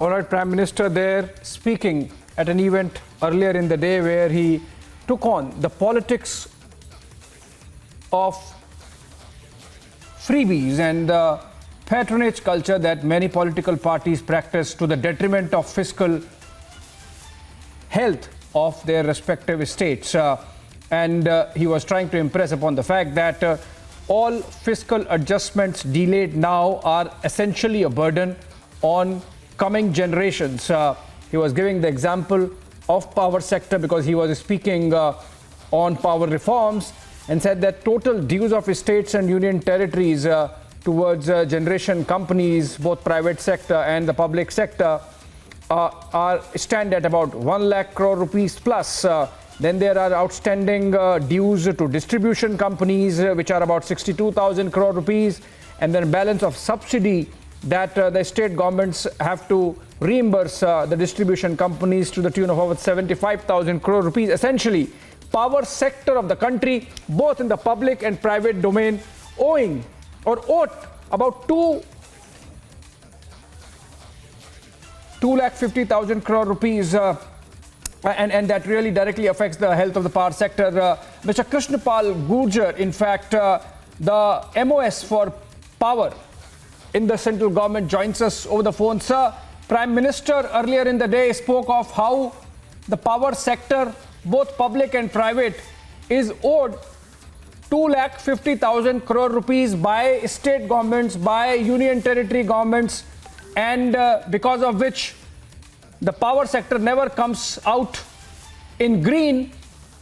All right, Prime Minister there speaking at an event earlier in the day where he took on the politics of freebies and the patronage culture that many political parties practice to the detriment of fiscal health of their respective states. And he was trying to impress upon the fact that all fiscal adjustments delayed now are essentially a burden on coming generations. He was giving the example of power sector because he was speaking on power reforms and said that total dues of states and union territories towards generation companies, both private sector and the public sector, stand at about 1 lakh crore rupees plus. Then there are outstanding dues to distribution companies, which are about 62,000 crore rupees, and then balance of subsidy that the state governments have to reimburse the distribution companies to the tune of over 75,000 crore rupees. Essentially, power sector of the country, both in the public and private domain, owing or owed about 2,50,000 crore rupees. And that really directly affects the health of the power sector. Mr. Krishnapal Gurjar, in fact, the MoS for power in the central government, joins us over the phone. Sir, Prime Minister earlier in the day spoke of how the power sector, both public and private, is owed 2,50,000 crore rupees by state governments, by union territory governments, and because of which the power sector never comes out in green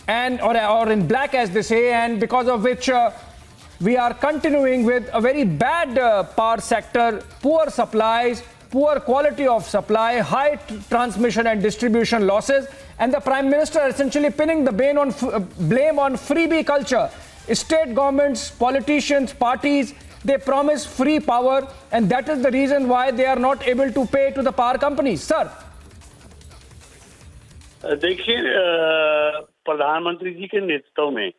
and or in black, as they say, and because of which we are continuing with a very bad power sector, poor supplies, poor quality of supply, high transmission and distribution losses, and the Prime Minister essentially pinning the blame on freebie culture. State governments, politicians, parties, they promise free power, and that is the reason why they are not able to pay to the power companies. Sir, देखिए, प्रधानमंत्री जी के नेतृत्व में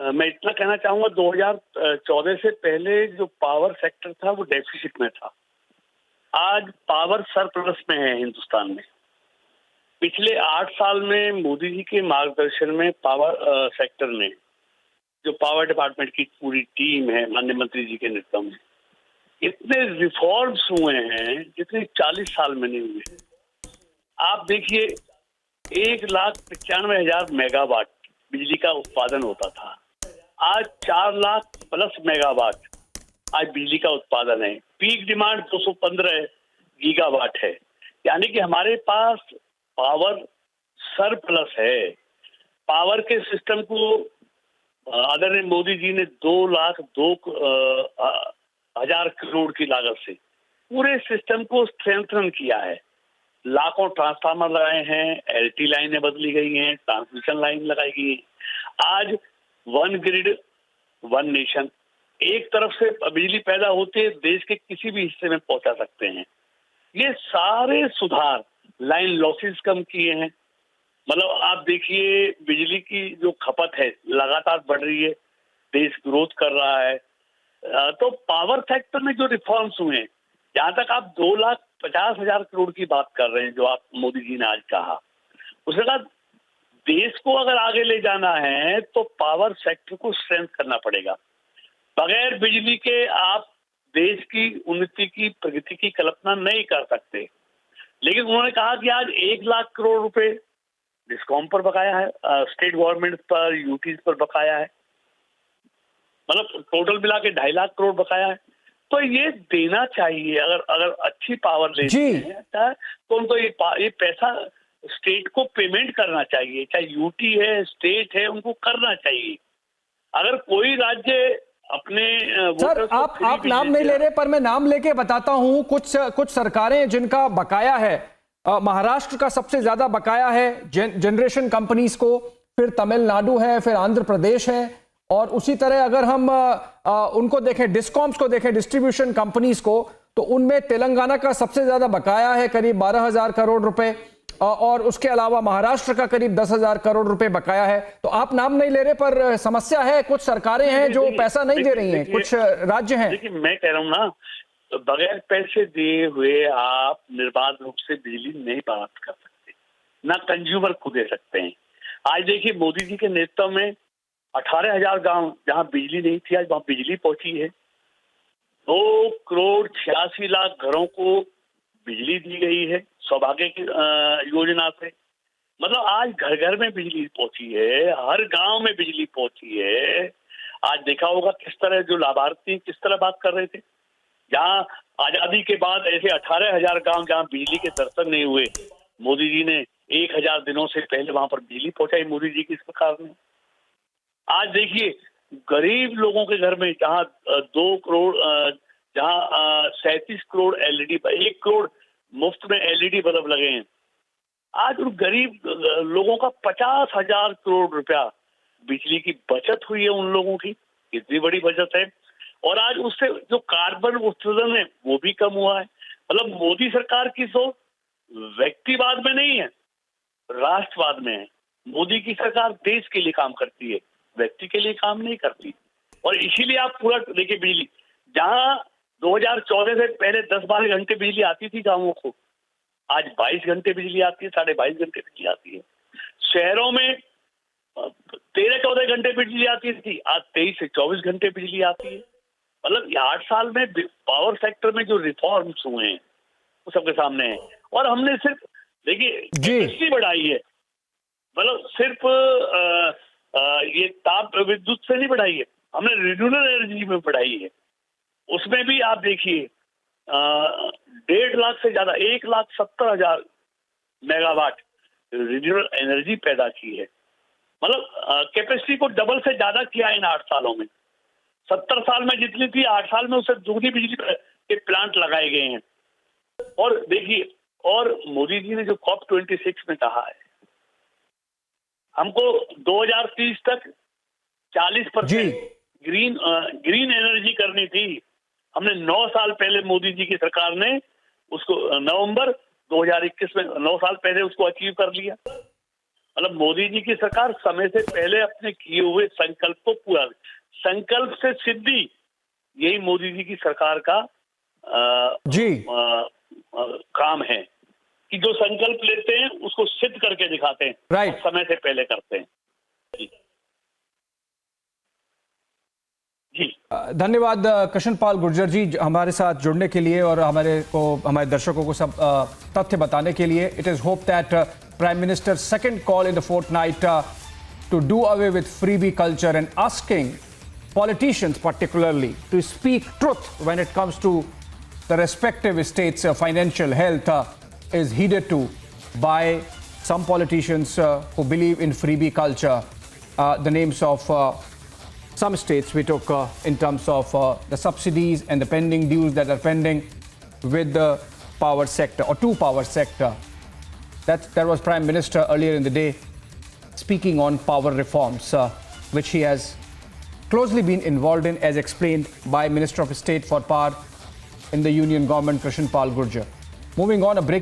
मैं इतना कहना चाहूंगा, 2014 से पहले जो पावर सेक्टर था वो डेफिसिट में था। आज पावर सरप्लस में है हिंदुस्तान में। पिछले 8 साल में मोदी जी के मार्गदर्शन में पावर सेक्टर ने, जो पावर डिपार्टमेंट की पूरी टीम है माननीय मंत्री जी के नेतृत्व में, इतने रिफॉर्म्स हुए हैं जितने 40 साल में नहीं हुए। आप देखिए, 1,95,000 मेगावाट बिजली का उत्पादन होता था, आज 4 लाख प्लस मेगावाट आज बिजली का उत्पादन है। पीक डिमांड 215 गीगावाट है, यानी कि हमारे पास पावर सरप्लस है। पावर के सिस्टम को आदरणीय मोदी जी ने 2,02,000 करोड़ की लागत से पूरे सिस्टम को स्ट्रेंथन किया है। लाखों ट्रांसफार्मर लगाए हैं, एलटी लाइनें बदली गई हैं, ट्रांसमिशन लाइन लगाई गई है। आज वन ग्रिड वन नेशन, एक तरफ से बिजली पैदा होते देश के किसी भी हिस्से में पहुंचा सकते हैं। ये सारे सुधार, लाइन लॉसेस कम किए हैं। मतलब आप देखिए, बिजली की जो खपत है लगातार बढ़ रही है, देश ग्रोथ कर रहा है। तो पावर सेक्टर में जो रिफॉर्म्स हुए हैं, जहां तक आप 2,50,000 करोड़ की बात कर रहे हैं, जो आप मोदी जी ने आज कहा, उसके बाद देश को अगर आगे ले जाना है तो पावर सेक्टर को स्ट्रेंथ करना पड़ेगा। बगैर बिजली के आप देश की उन्नति की, प्रगति की कल्पना नहीं कर सकते। लेकिन उन्होंने कहा कि आज 1 लाख करोड़ रुपए डिस्कॉम पर बकाया है, स्टेट गवर्नमेंट पर, यूटीज पर बकाया है, मतलब टोटल मिला के 2.5 लाख करोड़ बकाया है। तो ये देना चाहिए। अगर अच्छी पावर लेते हैं तो उनको ये पैसा स्टेट को पेमेंट करना चाहिए, चाहे यूटी है, स्टेट है, उनको करना चाहिए। अगर कोई राज्य अपने सर, आप नाम नहीं ले रहे, पर मैं नाम लेके बताता हूं। कुछ सरकारें जिनका बकाया है, महाराष्ट्र का सबसे ज्यादा बकाया है जनरेशन कंपनीज को, फिर तमिलनाडु है, फिर आंध्र प्रदेश है, और उसी तरह अगर हम उनको देखें, डिस्कॉम्स को देखें, डिस्ट्रीब्यूशन कंपनीज को, तो उनमें तेलंगाना का सबसे ज्यादा बकाया है, करीब 12,000 करोड़ रुपए, और उसके अलावा महाराष्ट्र का करीब 10,000 करोड़ रुपए बकाया है। तो आप नाम नहीं ले रहे, पर समस्या है। कुछ सरकारें हैं जो पैसा नहीं दे रही हैं, कुछ राज्य हैं। देखिए, मैं कह रहा हूं ना, बगैर पैसे दिए हुए आप निर्बाध रूप से बिजली नहीं प्राप्त कर सकते, ना कंज्यूमर को दे सकते हैं। आज देखिए मोदी जी के नेतृत्व में 18,000 गांव जहां बिजली नहीं थी, आज वहां बिजली पहुंची है। 2,86,00,000 घरों को बिजली दी गई है सौभाग्य की योजना से। मतलब आज घर घर में बिजली पहुंची है, हर गांव में बिजली पहुंची है। आज देखा होगा किस तरह जो लाभार्थी किस तरह बात कर रहे थे, जहां आजादी के बाद ऐसे 18,000 गांव जहां बिजली के दर्शन नहीं हुए, मोदी जी ने 1,000 दिनों से पहले वहां पर बिजली पहुंचाई मोदी जी की सरकार ने। आज देखिए गरीब लोगों के घर में जहां 2 करोड़ जहां 37 करोड़ एलईडी 1 करोड़ मुफ्त में एलईडी बल्ब लगे हैं, आज उन गरीब लोगों का 50,000 करोड़ रुपया बिजली की बचत हुई है। उन लोगों की कितनी बड़ी बचत है। और आज उससे जो कार्बन उत्सर्जन है वो भी कम हुआ है। मतलब मोदी सरकार की सोच व्यक्तिवाद में नहीं है, राष्ट्रवाद में है। मोदी की सरकार देश के लिए काम करती है, व्यक्ति के लिए काम नहीं करती। और इसीलिए आप पूरा देखिए बिजली जहां 2014 से पहले 10-12 घंटे बिजली आती थी गांवों को, आज 22 घंटे बिजली आती है, 22.5 घंटे बिजली आती है। शहरों में 13-14 घंटे बिजली आती थी, आज 23 से 24 घंटे बिजली आती है। मतलब ये 8 साल में पावर सेक्टर में जो रिफॉर्म्स हुए हैं वो सबके सामने है। और हमने सिर्फ देखिए कैपेसिटी बढ़ाई है, मतलब सिर्फ ये ताप विद्युत से नहीं बढ़ाई है, हमने रिन्यूएबल एनर्जी में बढ़ाई है। उसमें भी आप देखिए 1.5 लाख से ज्यादा 1,70,000 मेगावाट रिन्यूएबल एनर्जी पैदा की है। मतलब कैपेसिटी को डबल से ज्यादा किया इन 8 सालों में। 70 साल में जितनी थी 8 साल में उससे दुगनी बिजली के प्लांट लगाए गए हैं। और देखिए, और मोदी जी ने जो COP26 में कहा है हमको 2030 तक 40% ग्रीन एनर्जी करनी थी। हमने 9 साल पहले मोदी जी की सरकार ने उसको नवंबर 2021 में 9 साल पहले उसको अचीव कर लिया। मतलब मोदी जी की सरकार समय से पहले अपने किए हुए संकल्प को पूरा, संकल्प से सिद्धि, यही मोदी जी की सरकार का काम है कि जो संकल्प लेते हैं उसको सिद्ध करके दिखाते हैं, राइट, समय से पहले करते हैं। जी धन्यवाद कृष्ण पाल गुर्जर जी हमारे साथ जुड़ने के लिए और हमारे दर्शकों को सब तथ्य बताने के लिए। It is hope that prime minister second call in the fortnight to do away with freebie culture and asking politicians particularly to speak truth when it comes to the respective states' financial health is heeded to by some politicians who believe in freebie culture. The names of some states we took in terms of the subsidies and the pending dues that are pending with the power sector or to power sector. That was Prime Minister earlier in the day speaking on power reforms, which he has closely been involved in, as explained by Minister of State for Power in the Union Government, Krishan Pal Gurjar. Moving on, a break.